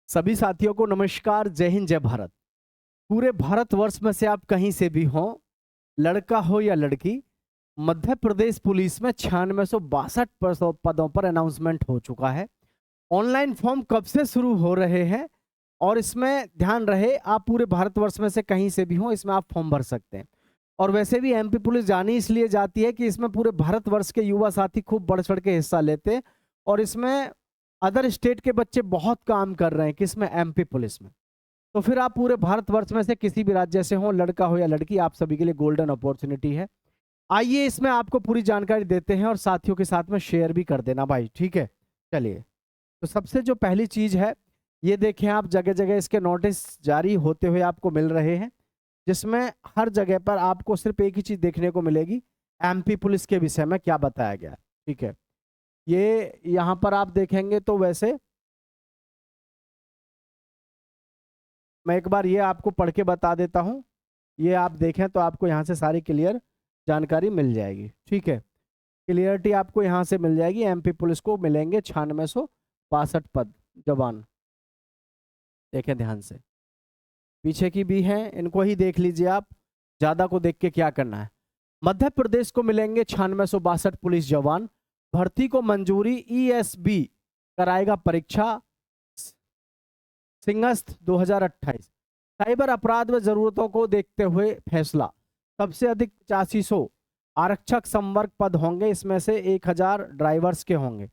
सभी साथियों को नमस्कार। जय हिंद, जय भारत। पूरे भारतवर्ष में से आप कहीं से भी हों, लड़का हो या लड़की, मध्य प्रदेश पुलिस में 9662 पदों पर अनाउंसमेंट हो चुका है। ऑनलाइन फॉर्म कब से शुरू हो रहे हैं और इसमें ध्यान रहे आप पूरे भारतवर्ष में से कहीं से भी हों, इसमें आप फॉर्म भर सकते हैं। और वैसे भी एमपी पुलिस जानी इसलिए जाती है कि इसमें पूरे भारतवर्ष के युवा साथी खूब बढ़ चढ़ के हिस्सा लेते हैं और इसमें अदर स्टेट के बच्चे बहुत काम कर रहे हैं किसमें, एमपी पुलिस में। तो फिर आप पूरे भारतवर्ष में से किसी भी राज्य से हो, लड़का हो या लड़की, आप सभी के लिए गोल्डन अपॉर्चुनिटी है। आइए इसमें आपको पूरी जानकारी देते हैं और साथियों के साथ में शेयर भी कर देना भाई, ठीक है। चलिए, तो सबसे जो पहली चीज है, ये देखें आप, जगह जगह इसके नोटिस जारी होते हुए आपको मिल रहे हैं, जिसमें हर जगह पर आपको सिर्फ एक ही चीज देखने को मिलेगी, एमपी पुलिस के विषय में क्या बताया गया है, ठीक है। ये यहाँ पर आप देखेंगे तो वैसे मैं एक बार ये आपको पढ़ के बता देता हूँ। ये आप देखें तो आपको यहाँ से सारी क्लियर जानकारी मिल जाएगी, ठीक है। क्लियरिटी आपको यहाँ से मिल जाएगी। एमपी पुलिस को मिलेंगे 9662 पद जवान। देखें ध्यान से, पीछे की भी हैं, इनको ही देख लीजिए आप, ज्यादा को देख के क्या करना है। मध्य प्रदेश को मिलेंगे 9662 पुलिस जवान। भर्ती को मंजूरी ईएसबी कराएगा परीक्षा सिंगस्त 2028। साइबर अपराध व जरूरतों को देखते हुए फैसला। सबसे अधिक 8500 आरक्षक संवर्ग पद होंगे, इसमें से 1000 ड्राइवर्स के होंगे।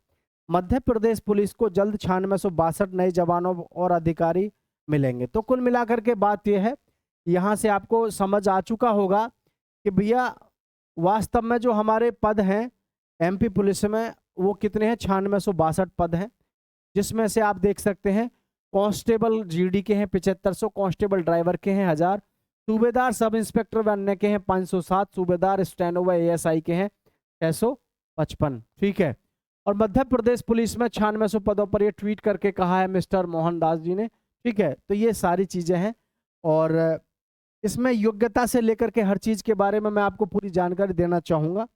मध्य प्रदेश पुलिस को जल्द 9662 नए जवानों और अधिकारी मिलेंगे। तो कुल मिलाकर के बात यह है, यहाँ से आपको समझ आ चुका होगा कि भैया वास्तव में जो हमारे पद हैं एमपी पुलिस में वो कितने हैं, 9662 पद हैं, जिसमें से आप देख सकते हैं कांस्टेबल जीडी के हैं 7500, कांस्टेबल ड्राइवर के हैं 1000, सूबेदार सब इंस्पेक्टर व अन्य के हैं 507, सूबेदार स्टेनो व एएसआई के हैं 655, ठीक है। और मध्य प्रदेश पुलिस में 9600 पदों पर ये ट्वीट करके कहा है मिस्टर मोहन दास जी ने, ठीक है। तो ये सारी चीजें हैं और इसमें योग्यता से लेकर के हर चीज के बारे में मैं आपको पूरी जानकारी देना चाहूंगा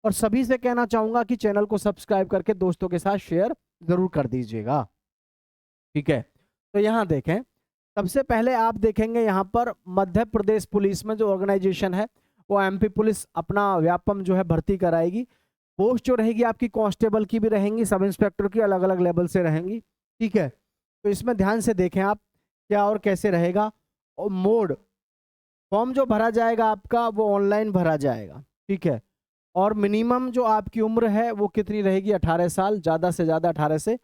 और सभी से कहना चाहूंगा कि चैनल को सब्सक्राइब करके दोस्तों के साथ शेयर जरूर कर दीजिएगा, ठीक है। तो यहाँ देखें, सबसे पहले आप देखेंगे यहाँ पर मध्य प्रदेश पुलिस में जो ऑर्गेनाइजेशन है वो एमपी पुलिस अपना व्यापम जो है भर्ती कराएगी। पोस्ट जो रहेगी आपकी कांस्टेबल की भी रहेंगी, सब इंस्पेक्टर की अलग अलग लेवल से रहेंगी, ठीक है। तो इसमें ध्यान से देखें आप क्या और कैसे रहेगा। और मोड फॉर्म जो भरा जाएगा आपका वो ऑनलाइन भरा जाएगा, ठीक है। और मिनिमम जो आपकी उम्र है वो कितनी रहेगी, 18 साल, ज़्यादा से ज़्यादा 18 से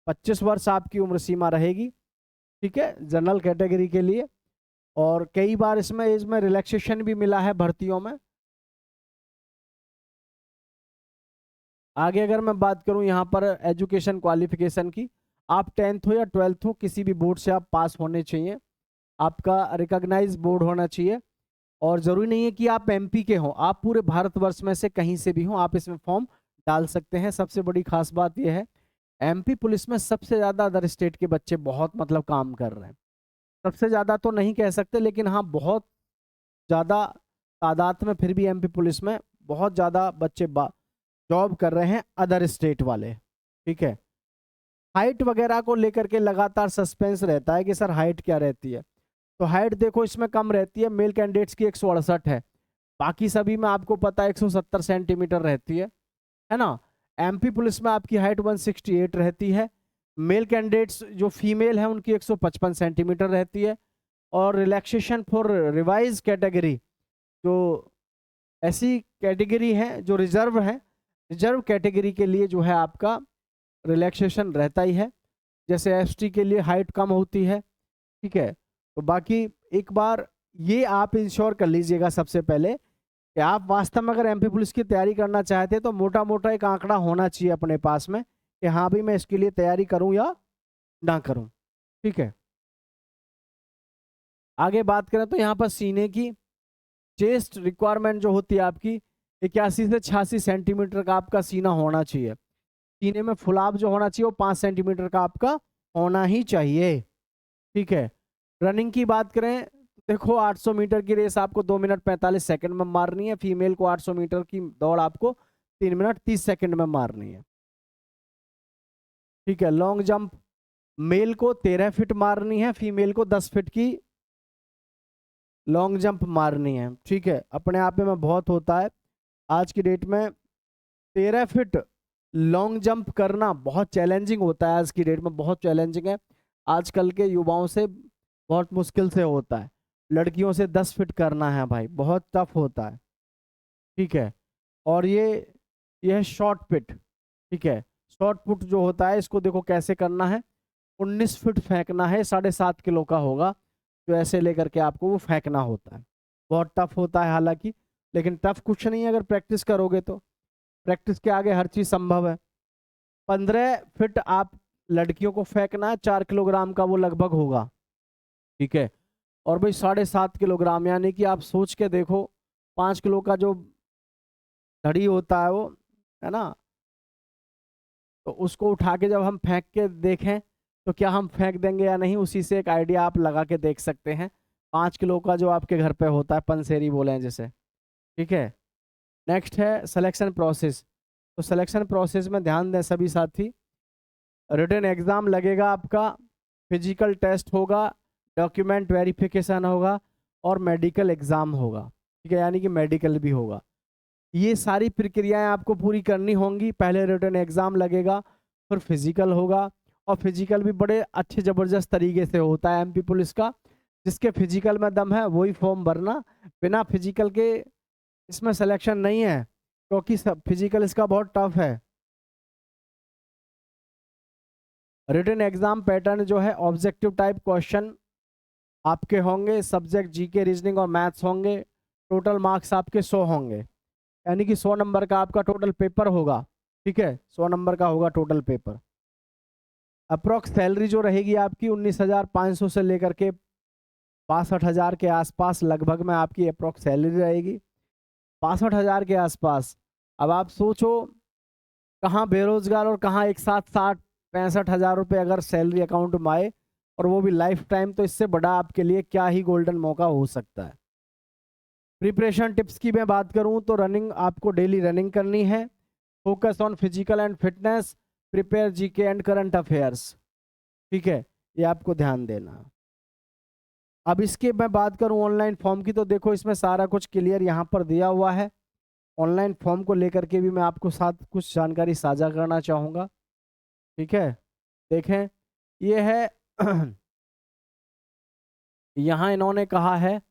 25 वर्ष आपकी उम्र सीमा रहेगी, ठीक है, जनरल कैटेगरी के लिए। और कई बार इसमें एज में रिलैक्सेशन भी मिला है भर्तियों में। आगे अगर मैं बात करूं यहाँ पर एजुकेशन क्वालिफिकेशन की, आप 10th हो या 12th हो, किसी भी बोर्ड से आप पास होने चाहिए, आपका रिकॉग्नाइज बोर्ड होना चाहिए। और ज़रूरी नहीं है कि आप एमपी के हों, आप पूरे भारतवर्ष में से कहीं से भी हों, आप इसमें फॉर्म डाल सकते हैं। सबसे बड़ी खास बात यह है, एमपी पुलिस में सबसे ज़्यादा अदर स्टेट के बच्चे बहुत मतलब काम कर रहे हैं। सबसे ज़्यादा तो नहीं कह सकते, लेकिन हाँ बहुत ज़्यादा तादाद में फिर भी एमपी पुलिस में बहुत ज़्यादा बच्चे जॉब कर रहे हैं अदर स्टेट वाले, ठीक है। हाइट वगैरह को लेकर के लगातार सस्पेंस रहता है कि सर हाइट क्या रहती है। तो हाइट देखो इसमें कम रहती है, मेल कैंडिडेट्स की 168 है, बाकी सभी में आपको पता है 170 सेंटीमीटर रहती है ना। एमपी पुलिस में आपकी हाइट 168 रहती है। मेल कैंडिडेट्स जो फीमेल है उनकी 155 सेंटीमीटर रहती है। और रिलैक्सेशन फॉर रिवाइज कैटेगरी, जो ऐसी कैटेगरी है जो रिजर्व है, रिजर्व कैटेगरी के लिए जो है आपका रिलैक्सेशन रहता ही है। जैसे एसटी के लिए हाइट कम होती है, ठीक है। तो बाकी एक बार ये आप इंश्योर कर लीजिएगा सबसे पहले कि आप वास्तव में अगर एमपी पुलिस की तैयारी करना चाहते हैं तो मोटा मोटा एक आंकड़ा होना चाहिए अपने पास में कि हाँ भी मैं इसके लिए तैयारी करूं या ना करूं, ठीक है। आगे बात करें तो यहाँ पर सीने की चेस्ट रिक्वायरमेंट जो होती है आपकी 81 से 86 सेंटीमीटर का आपका सीना होना चाहिए। सीने में फुलाव जो होना चाहिए वो 5 सेंटीमीटर का आपका होना ही चाहिए, ठीक है। रनिंग की बात करें तो देखो 800 मीटर की रेस आपको 2 मिनट 45 सेकंड में मारनी है। फीमेल को 800 मीटर की दौड़ आपको 3 मिनट 30 सेकंड में मारनी है, ठीक है। लॉन्ग जंप मेल को 13 फीट मारनी है, फीमेल को 10 फीट की लॉन्ग जंप मारनी है। ठीक है, अपने आप में बहुत होता है। आज की डेट में 13 फीट लॉन्ग जंप करना बहुत चैलेंजिंग होता है, आज की डेट में बहुत चैलेंजिंग है। आजकल के युवाओं से बहुत मुश्किल से होता है। लड़कियों से 10 फीट करना है भाई, बहुत टफ होता है। ठीक है, और ये है शॉर्ट पिट। ठीक है, शॉर्ट पुट जो होता है इसको देखो कैसे करना है। 19 फीट फेंकना है, 7.5 किलो का होगा, जो ऐसे लेकर के आपको वो फेंकना होता है। बहुत टफ होता है हालांकि, लेकिन टफ कुछ नहीं है अगर प्रैक्टिस करोगे तो। प्रैक्टिस के आगे हर चीज संभव है। 15 फीट आप लड़कियों को फेंकना है, 4 किलोग्राम का वो लगभग होगा। ठीक है, और भाई 7.5 किलोग्राम, यानी कि आप सोच के देखो 5 किलो का जो धड़ी होता है वो, है ना, तो उसको उठा के जब हम फेंक के देखें तो क्या हम फेंक देंगे या नहीं, उसी से एक आइडिया आप लगा के देख सकते हैं। 5 किलो का जो आपके घर पे होता है, पंसेरी बोले हैं जैसे। ठीक है, नेक्स्ट है सिलेक्शन प्रोसेस। तो सिलेक्शन प्रोसेस में ध्यान दें सभी साथी, रिटन एग्जाम लगेगा आपका, फिजिकल टेस्ट होगा, डॉक्यूमेंट वेरिफिकेशन होगा और मेडिकल एग्जाम होगा। ठीक है, यानी कि मेडिकल भी होगा। ये सारी प्रक्रियाएं आपको पूरी करनी होंगी। पहले रिटन एग्जाम लगेगा, फिर फिजिकल होगा, और फिजिकल भी बड़े अच्छे ज़बरदस्त तरीके से होता है एमपी पुलिस का। जिसके फिजिकल में दम है वही फॉर्म भरना, बिना फिजिकल के इसमें सिलेक्शन नहीं है, क्योंकि फिजिकल इसका बहुत टफ है। रिटन एग्जाम पैटर्न जो है, ऑब्जेक्टिव टाइप क्वेश्चन आपके होंगे, सब्जेक्ट जीके रीजनिंग और मैथ्स होंगे। टोटल मार्क्स आपके 100 होंगे, यानी कि 100 नंबर का आपका टोटल पेपर होगा। ठीक है, 100 नंबर का होगा टोटल पेपर। अप्रोक्स सैलरी जो रहेगी आपकी 19,500 से लेकर के 62,000 के आसपास लगभग में आपकी अप्रोक्स सैलरी रहेगी। 62,000 के आसपास। अब आप सोचो, कहाँ बेरोजगार और कहाँ एक साथ 60-65 हज़ार रुपये अगर सैलरी अकाउंट में आए, और वो भी लाइफ टाइम, तो इससे बड़ा आपके लिए क्या ही गोल्डन मौका हो सकता है। प्रिपरेशन टिप्स की मैं बात करूं तो रनिंग, आपको डेली रनिंग करनी है। Focus on physical and fitness, prepare GK and current affairs. ठीक है, ये आपको ध्यान देना। अब इसके मैं बात करूं ऑनलाइन फॉर्म की, तो देखो इसमें सारा कुछ क्लियर यहाँ पर दिया हुआ है। ऑनलाइन फॉर्म को लेकर के भी मैं आपको साथ कुछ जानकारी साझा करना चाहूँगा। ठीक है, देखें ये है यहाँ इन्होंने कहा है,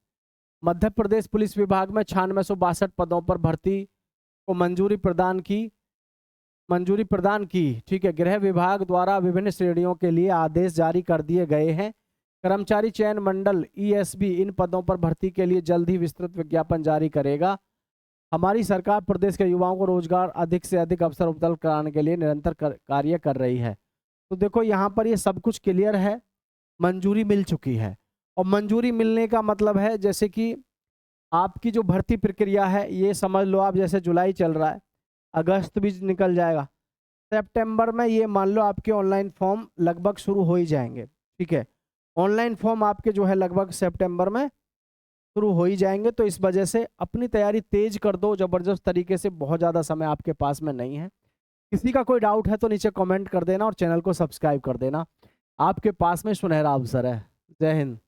मध्य प्रदेश पुलिस विभाग में 9662 पदों पर भर्ती को मंजूरी प्रदान की। ठीक है, गृह विभाग द्वारा विभिन्न श्रेणियों के लिए आदेश जारी कर दिए गए हैं। कर्मचारी चयन मंडल ईएसबी इन पदों पर भर्ती के लिए जल्द ही विस्तृत विज्ञापन जारी करेगा। हमारी सरकार प्रदेश के युवाओं को रोजगार अधिक से अधिक अवसर उपलब्ध कराने के लिए निरंतर कार्य कर रही है। तो देखो यहाँ पर ये सब कुछ क्लियर है, मंजूरी मिल चुकी है। और मंजूरी मिलने का मतलब है जैसे कि आपकी जो भर्ती प्रक्रिया है, ये समझ लो आप, जैसे जुलाई चल रहा है, अगस्त भी निकल जाएगा, सितंबर में ये मान लो आपके ऑनलाइन फॉर्म लगभग शुरू हो ही जाएंगे। ठीक है, ऑनलाइन फॉर्म आपके जो है लगभग सितंबर में शुरू हो ही जाएंगे। तो इस वजह से अपनी तैयारी तेज कर दो जबरदस्त तरीके से, बहुत ज़्यादा समय आपके पास में नहीं है। किसी का कोई डाउट है तो नीचे कमेंट कर देना और चैनल को सब्सक्राइब कर देना। आपके पास में सुनहरा अवसर है। जय हिंद।